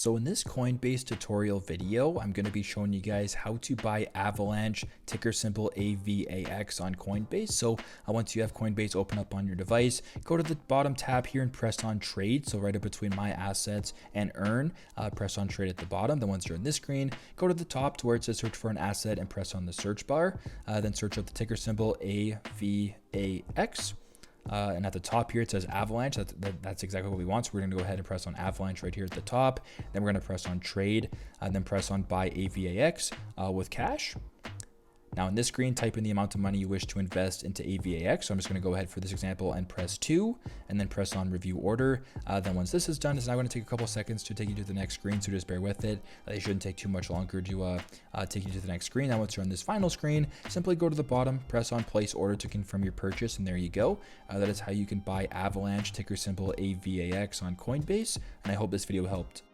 So in this Coinbase tutorial video, I'm going to be showing you guys how to buy Avalanche, ticker symbol AVAX on Coinbase. So once you have Coinbase open up on your device, go to the bottom tab here and press on trade. So right up between my assets and earn, press on trade at the bottom. Then once you're in this screen, go to the top to where it says search for an asset and press on the search bar. Then search up the ticker symbol AVAX. And at the top here, it says Avalanche. That's exactly what we want. So we're going to go ahead and press on Avalanche right here at the top. Then we're going to press on trade and then press on buy AVAX with cash. Now in this screen, type in the amount of money you wish to invest into AVAX. So I'm just going to go ahead for this example and press 2 and then press on review order. Then once this is done, it's now going to take a couple seconds to take you to the next screen. So just bear with it. It shouldn't take too much longer to take you to the next screen. Now once you're on this final screen, simply go to the bottom, press on place order to confirm your purchase. And there you go. That is how you can buy Avalanche, ticker symbol AVAX on Coinbase. And I hope this video helped.